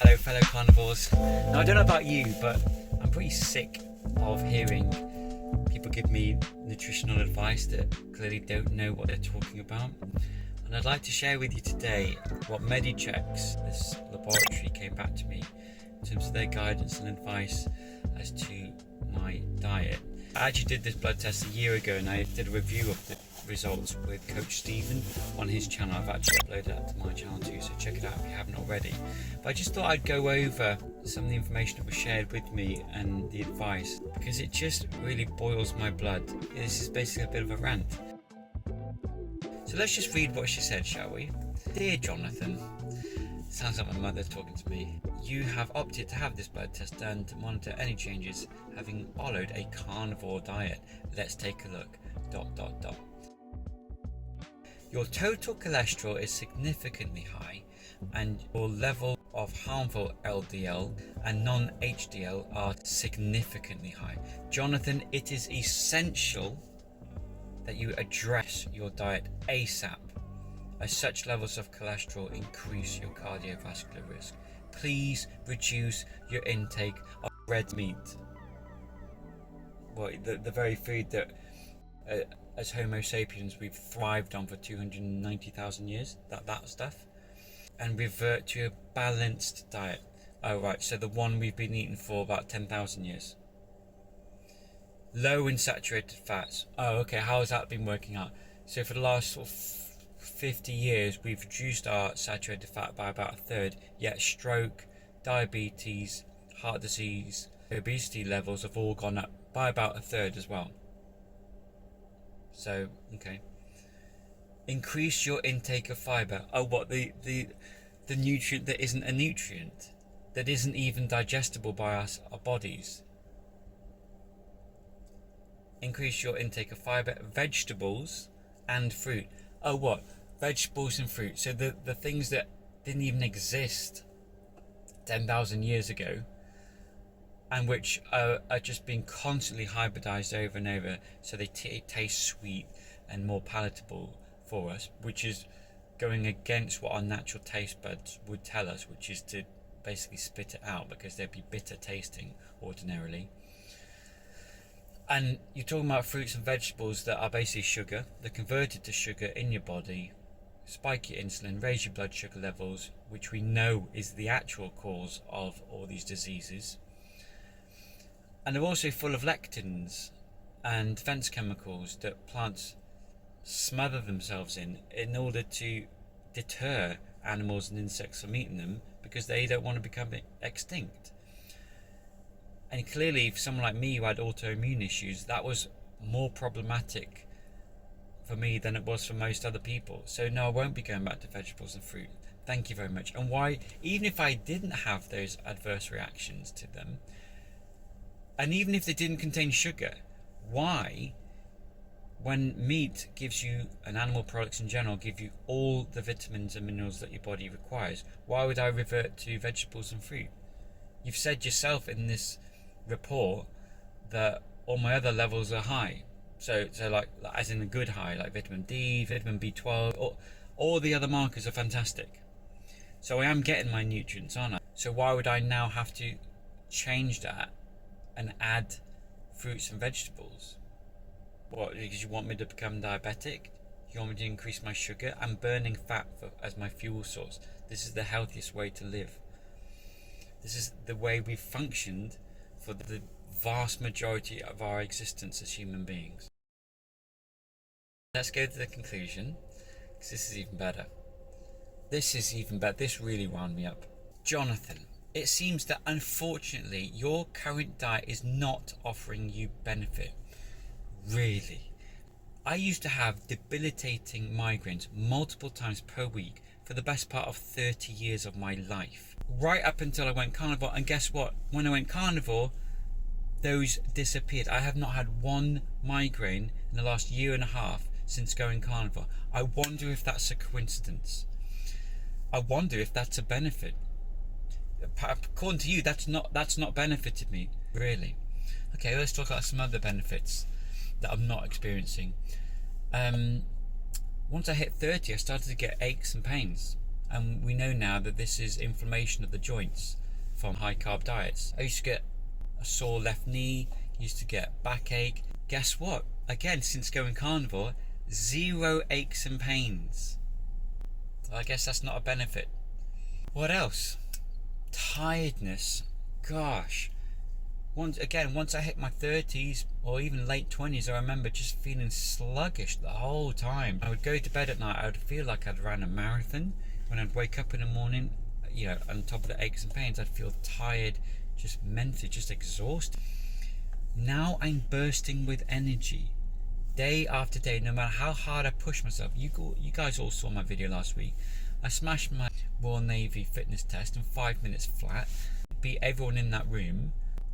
Hello fellow carnivores. Now I don't know about you, but I'm pretty sick of hearing people give me nutritional advice that clearly don't know what they're talking about. And I'd like to share with you today what Medichecks, this laboratory, came back to me in terms of their guidance and advice as to my diet. I actually did this blood test a year ago and I did a review of the results with Coach Stephen on his channel. I've actually uploaded that to my channel too, so check it out if you haven't already. But I just thought I'd go over some of the information that was shared with me and the advice, because it just really boils my blood. This is basically a bit of a rant. So let's just read what she said, shall we? Dear Jonathan, sounds like my mother talking to me. You have opted to have this blood test done to monitor any changes, having followed a carnivore diet. Let's take a look. ... Your total cholesterol is significantly high, and your level of harmful LDL and non-HDL are significantly high. Jonathan, it is essential that you address your diet ASAP, as such levels of cholesterol increase your cardiovascular risk. Please reduce your intake of red meat. Well, the very food that as Homo sapiens we've thrived on for 290,000 years, that stuff, and revert to a balanced diet. Oh right, so the one we've been eating for about 10,000 years. Low in saturated fats. Oh okay, how has that been working out? So for the last sort of 50 years we've reduced our saturated fat by about a third, yet stroke, diabetes, heart disease, obesity levels have all gone up by about a third as well. So, okay. Increase your intake of fibre. Oh, what, the nutrient that isn't a nutrient? That isn't even digestible by us, our bodies? Increase your intake of fibre, vegetables and fruit. Oh, what? Vegetables and fruit. So the things that didn't even exist 10,000 years ago, and which are just being constantly hybridized over and over, so they taste sweet and more palatable for us, which is going against what our natural taste buds would tell us, which is to basically spit it out because they'd be bitter tasting ordinarily. And you're talking about fruits and vegetables that are basically sugar. They're converted to sugar in your body, spike your insulin, raise your blood sugar levels, which we know is the actual cause of all these diseases. And they're also full of lectins and defense chemicals that plants smother themselves in order to deter animals and insects from eating them, because they don't want to become extinct. And clearly for someone like me who had autoimmune issues, that was more problematic for me than it was for most other people. So no, I won't be going back to vegetables and fruit. Thank you very much. And why, even if I didn't have those adverse reactions to them, and even if they didn't contain sugar, why, when meat gives you, and animal products in general give you all the vitamins and minerals that your body requires, why would I revert to vegetables and fruit? You've said yourself in this report that all my other levels are high. So like as in a good high, like vitamin D, vitamin B12, all the other markers are fantastic. So I am getting my nutrients, aren't I? So why would I now have to change that and add fruits and vegetables? What, because you want me to become diabetic? You want me to increase my sugar? I'm burning fat as my fuel source. This is the healthiest way to live. This is the way we've functioned for the vast majority of our existence as human beings. Let's go to the conclusion, because this is even better. This really wound me up. Jonathan, it seems that unfortunately your current diet is not offering you benefit. Really? I used to have debilitating migraines multiple times per week for the best part of 30 years of my life. Right up until I went carnivore, and guess what? When I went carnivore, those disappeared. I have not had one migraine in the last year and a half since going carnivore. I wonder if that's a coincidence. I wonder if that's a benefit. According to you, that's not benefited me, really. Okay, let's talk about some other benefits that I'm not experiencing. Once I hit 30, I started to get aches and pains. And we know now that this is inflammation of the joints from high carb diets. I used to get a sore left knee, used to get backache. Guess what? Again, since going carnivore, 0 aches and pains. I guess that's not a benefit. What else? Tiredness. Gosh. Once I hit my 30s or even late 20s, I remember just feeling sluggish the whole time. I would go to bed at night, I would feel like I'd ran a marathon. When I'd wake up in the morning, on top of the aches and pains, I'd feel tired, just mentally, just exhausted. Now I'm bursting with energy. Day after day, no matter how hard I push myself. You guys all saw my video last week. I smashed my Royal Navy fitness test in 5 minutes flat, beat everyone in that room.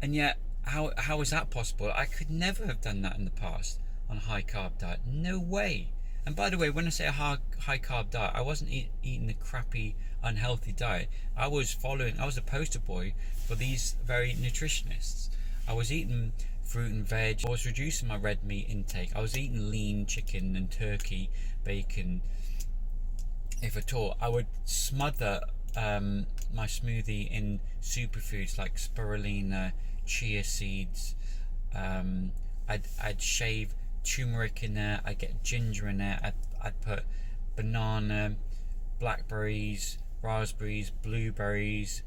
And yet, how is that possible? I could never have done that in the past on a high carb diet. No way. And by the way, when I say a high carb diet, I wasn't eating a crappy, unhealthy diet. I was a poster boy for these very nutritionists. I was eating fruit and veg. I was reducing my red meat intake. I was eating lean chicken and turkey, bacon. If at all, I would smother my smoothie in superfoods like spirulina, chia seeds. I'd shave turmeric in there. I'd get ginger in there. I'd put banana, blackberries, raspberries, blueberries.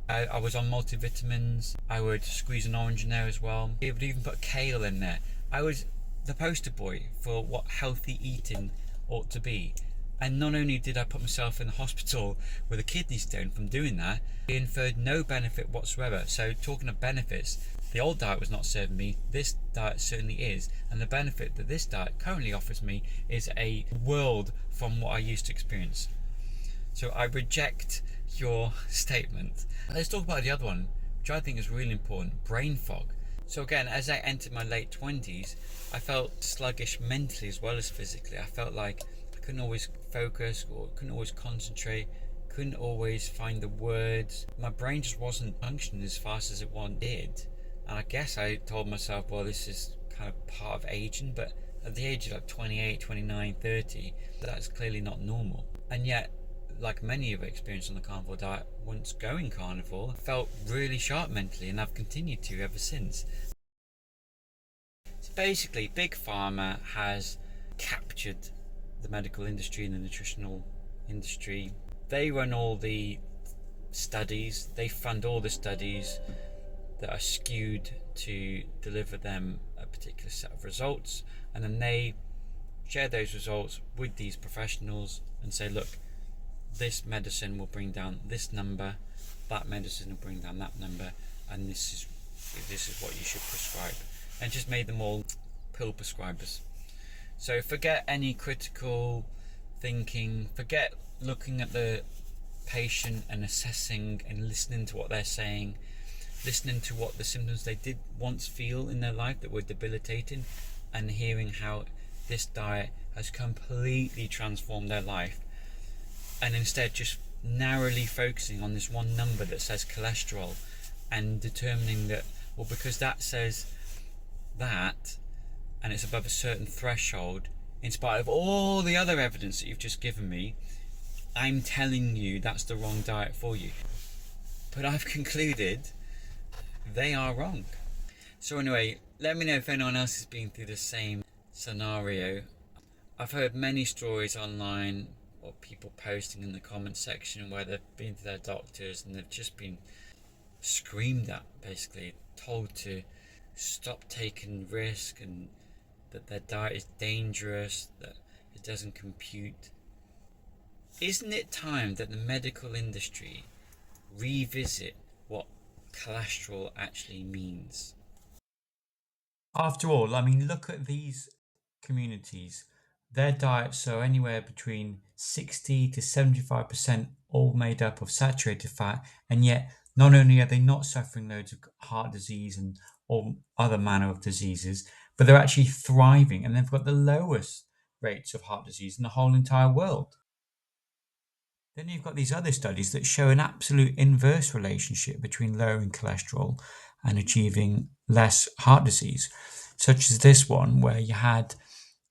I was on multivitamins. I would squeeze an orange in there as well. I would even put kale in there. I was the poster boy for what healthy eating ought to be. And not only did I put myself in the hospital with a kidney stone from doing that, it inferred no benefit whatsoever. So talking of benefits, the old diet was not serving me. This diet certainly is. And the benefit that this diet currently offers me is a world from what I used to experience. So I reject your statement. Let's talk about the other one, which I think is really important, brain fog. So again, as I entered my late 20s, I felt sluggish mentally as well as physically. I felt like I couldn't always focus or couldn't always concentrate, couldn't always find the words. My brain just wasn't functioning as fast as it once did. And I guess I told myself, well, this is kind of part of aging, but at the age of like 28, 29, 30, that's clearly not normal. And yet, like many have experienced on the carnivore diet, once going carnivore, I felt really sharp mentally, and I've continued to ever since. So basically, Big Pharma has captured the medical industry and the nutritional industry. They run all the studies, they fund all the studies that are skewed to deliver them a particular set of results, and then they share those results with these professionals and say, look, this medicine will bring down this number, that medicine will bring down that number, and this is what you should prescribe. And just made them all pill prescribers. So forget any critical thinking, forget looking at the patient and assessing and listening to what they're saying, listening to what the symptoms they did once feel in their life that were debilitating, and hearing how this diet has completely transformed their life, and instead just narrowly focusing on this one number that says cholesterol and determining that, well, because that says that and it's above a certain threshold, in spite of all the other evidence that you've just given me, I'm telling you that's the wrong diet for you. But I've concluded they are wrong. So anyway, let me know if anyone else has been through the same scenario. I've heard many stories online or people posting in the comment section where they've been to their doctors and they've just been screamed at, basically told to stop taking risk and that their diet is dangerous, that it doesn't compute. Isn't it time that the medical industry revisit what cholesterol actually means? After all, I mean, look at these communities. Their diets are anywhere between 60 to 75% all made up of saturated fat, and yet not only are they not suffering loads of heart disease and all other manner of diseases, but they're actually thriving, and they've got the lowest rates of heart disease in the whole entire world. Then you've got these other studies that show an absolute inverse relationship between lowering cholesterol and achieving less heart disease, such as this one where you had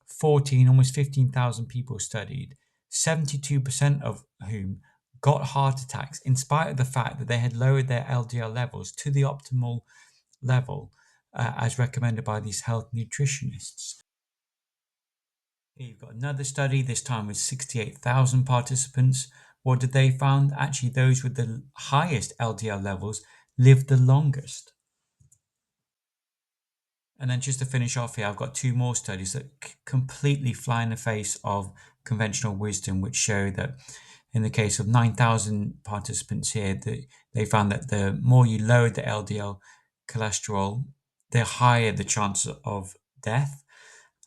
14, almost 15,000 people studied, 72% of whom got heart attacks in spite of the fact that they had lowered their LDL levels to the optimal level as recommended by these health nutritionists. Here you've got another study, this time with 68,000 participants. What did they find? Actually, those with the highest LDL levels lived the longest. And then just to finish off here, I've got two more studies that completely fly in the face of conventional wisdom, which show that in the case of 9,000 participants here, they found that the more you lowered the LDL cholesterol, the higher the chance of death.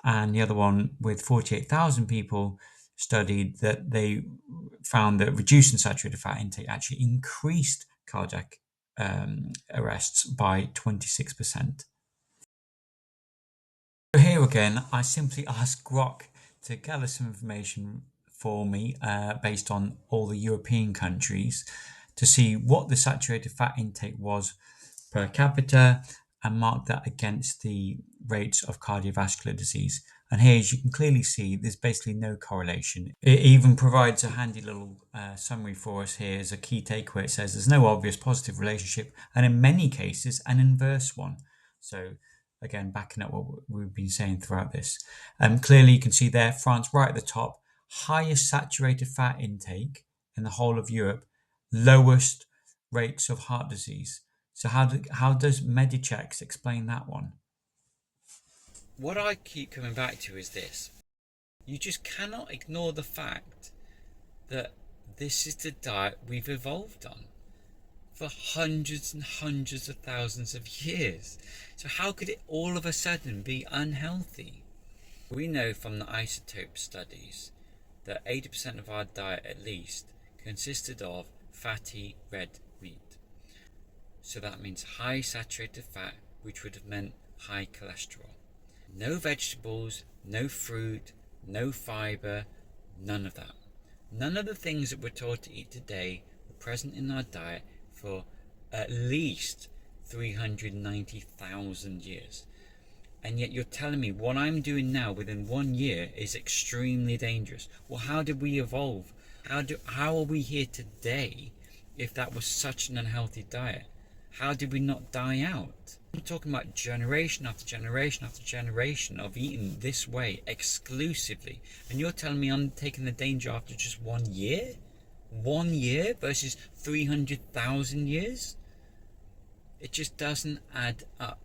And the other one with 48,000 people studied, that they found that reducing saturated fat intake actually increased cardiac arrests by 26%. So here again, I simply asked Grok to gather some information for me based on all the European countries to see what the saturated fat intake was per capita and mark that against the rates of cardiovascular disease. And here, as you can clearly see, there's basically no correlation. It even provides a handy little summary for us here as a key takeaway. It says there's no obvious positive relationship, and in many cases, an inverse one. So again, backing up what we've been saying throughout this. Clearly, you can see there, France right at the top, highest saturated fat intake in the whole of Europe, lowest rates of heart disease. So how does Medichecks explain that one? What I keep coming back to is this. You just cannot ignore the fact that this is the diet we've evolved on for hundreds and hundreds of thousands of years. So how could it all of a sudden be unhealthy? We know from the isotope studies that 80% of our diet at least consisted of fatty red wheat. So that means high saturated fat, which would have meant high cholesterol. No vegetables, no fruit, no fibre, none of that. None of the things that we're taught to eat today were present in our diet for at least 390,000 years. And yet you're telling me what I'm doing now within 1 year is extremely dangerous. Well, how did we evolve? How are we here today if that was such an unhealthy diet? How did we not die out? I'm talking about generation after generation after generation of eating this way exclusively. And you're telling me I'm taking the danger after just 1 year? 1 year versus 300,000 years? It just doesn't add up.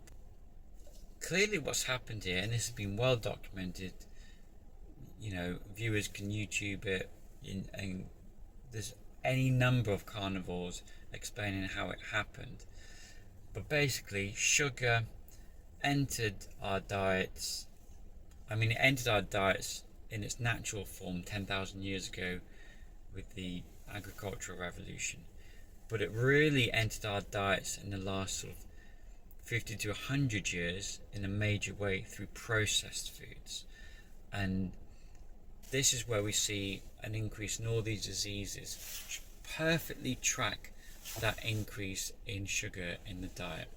Clearly what's happened here, and this has been well documented, viewers can YouTube it, and there's any number of carnivores explaining how it happened. But basically, sugar entered our diets. It entered our diets in its natural form 10,000 years ago with the agricultural revolution. But it really entered our diets in the last sort of 50 to 100 years in a major way through processed foods. And this is where we see an increase in all these diseases, which perfectly track that increase in sugar in the diet.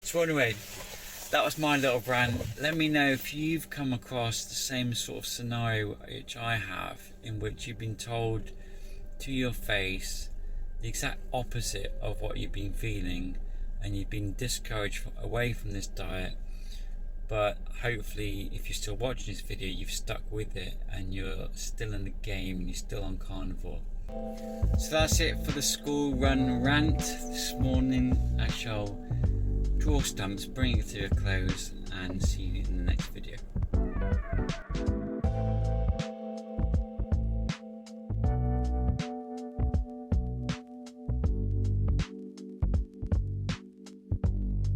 So anyway, that was my little rant. Let me know if you've come across the same sort of scenario which I have, in which you've been told to your face the exact opposite of what you've been feeling, and you've been discouraged away from this diet. But hopefully, if you're still watching this video, you've stuck with it and you're still in the game and you're still on carnivore. So that's it for the school run rant this morning. I shall draw stumps, bring it to a close, and see you in the next video.